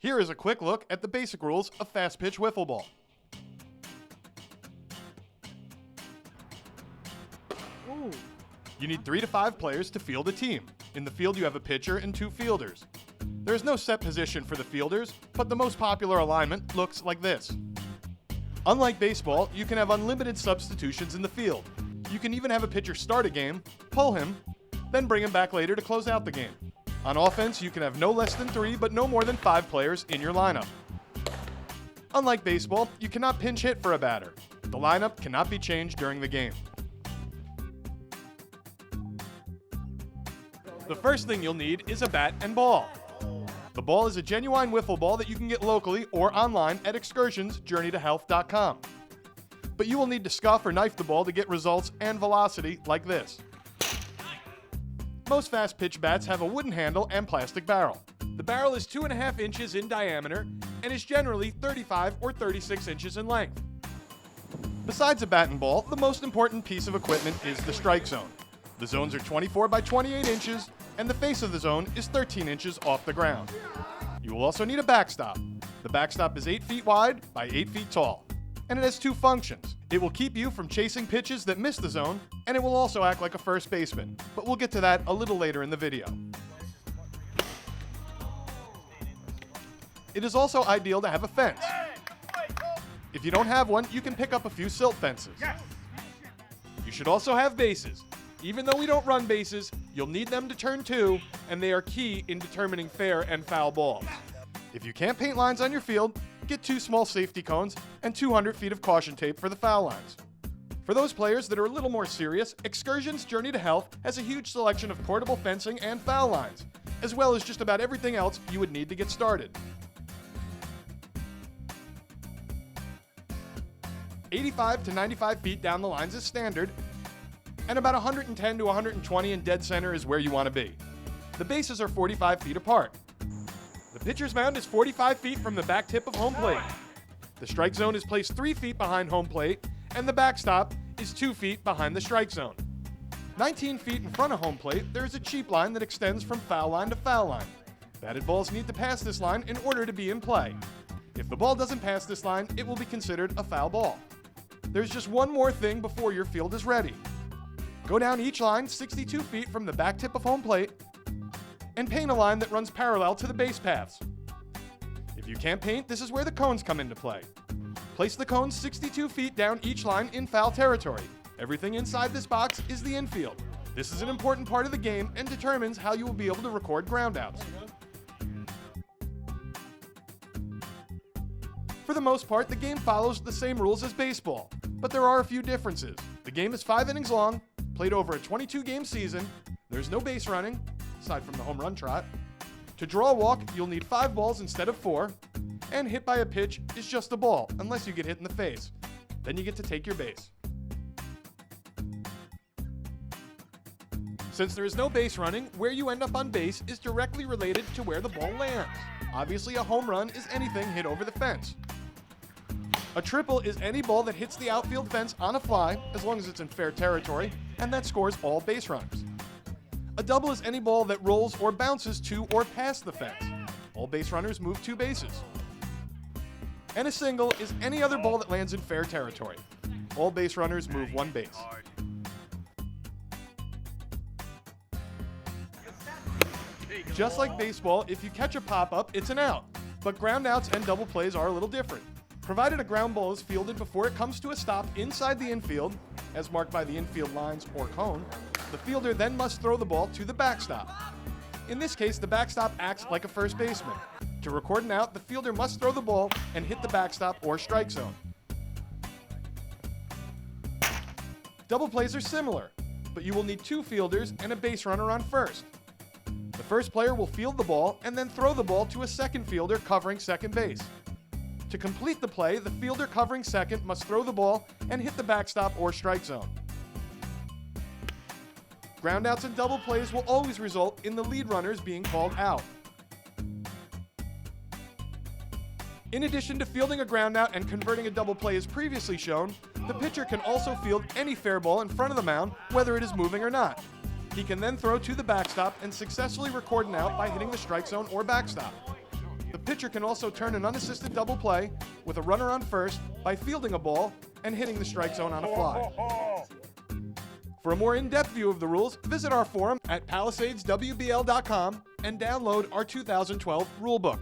Here is a quick look at the basic rules of fast pitch wiffle ball. Ooh. You need 3 to 5 players to field a team. In the field, you have a pitcher and 2 fielders. There is no set position for the fielders, but the most popular alignment looks like this. Unlike baseball, you can have unlimited substitutions in the field. You can even have a pitcher start a game, pull him, then bring him back later to close out the game. On offense, you can have no less than 3, but no more than 5 players in your lineup. Unlike baseball, you cannot pinch hit for a batter. The lineup cannot be changed during the game. The first thing you'll need is a bat and ball. The ball is a genuine wiffle ball that you can get locally or online at excursionsjourneytohealth.com. But you will need to scuff or knife the ball to get results and velocity like this. Most fast pitch bats have a wooden handle and plastic barrel. The barrel is 2.5 inches in diameter and is generally 35 or 36 inches in length. Besides a bat and ball, the most important piece of equipment is the strike zone. The zones are 24 by 28 inches and the face of the zone is 13 inches off the ground. You will also need a backstop. The backstop is 8 feet wide by 8 feet tall, and it has 2 functions. It will keep you from chasing pitches that miss the zone, and it will also act like a first baseman, but we'll get to that a little later in the video. It is also ideal to have a fence. If you don't have one, you can pick up a few silt fences. You should also have bases. Even though we don't run bases, you'll need them to turn to, and they are key in determining fair and foul balls. If you can't paint lines on your field, get 2 small safety cones and 200 feet of caution tape for the foul lines. For those players that are a little more serious, Excursions Journey to Health has a huge selection of portable fencing and foul lines, as well as just about everything else you would need to get started. 85 to 95 feet down the lines is standard, and about 110 to 120 in dead center is where you want to be. The bases are 45 feet apart. The pitcher's mound is 45 feet from the back tip of home plate. The strike zone is placed 3 feet behind home plate, and the backstop is 2 feet behind the strike zone. 19 feet in front of home plate, there is a cheap line that extends from foul line to foul line. Batted balls need to pass this line in order to be in play. If the ball doesn't pass this line, it will be considered a foul ball. There's just one more thing before your field is ready. Go down each line 62 feet from the back tip of home plate and paint a line that runs parallel to the base paths. If you can't paint, this is where the cones come into play. Place the cones 62 feet down each line in foul territory. Everything inside this box is the infield. This is an important part of the game and determines how you will be able to record groundouts. For the most part, the game follows the same rules as baseball, but there are a few differences. The game is 5 innings long, played over a 22-game season. There's no base running, aside from the home run trot. To draw a walk, you'll need 5 balls instead of 4, and hit by a pitch is just a ball, unless you get hit in the face. Then you get to take your base. Since there is no base running, where you end up on base is directly related to where the ball lands. Obviously, a home run is anything hit over the fence. A triple is any ball that hits the outfield fence on a fly, as long as it's in fair territory, and that scores all base runners. A double is any ball that rolls or bounces to or past the fence. All base runners move 2 bases. And a single is any other ball that lands in fair territory. All base runners move 1 base. Just like baseball, if you catch a pop-up, it's an out. But groundouts and double plays are a little different. Provided a ground ball is fielded before it comes to a stop inside the infield, as marked by the infield lines or cone, the fielder then must throw the ball to the backstop. In this case, the backstop acts like a first baseman. To record an out, the fielder must throw the ball and hit the backstop or strike zone. Double plays are similar, but you will need 2 fielders and a base runner on first. The first player will field the ball and then throw the ball to a second fielder covering second base. To complete the play, the fielder covering second must throw the ball and hit the backstop or strike zone. Groundouts and double plays will always result in the lead runners being called out. In addition to fielding a groundout and converting a double play as previously shown, the pitcher can also field any fair ball in front of the mound, whether it is moving or not. He can then throw to the backstop and successfully record an out by hitting the strike zone or backstop. The pitcher can also turn an unassisted double play with a runner on first by fielding a ball and hitting the strike zone on a fly. For a more in-depth view of the rules, visit our forum at PalisadesWBL.com and download our 2012 rulebook.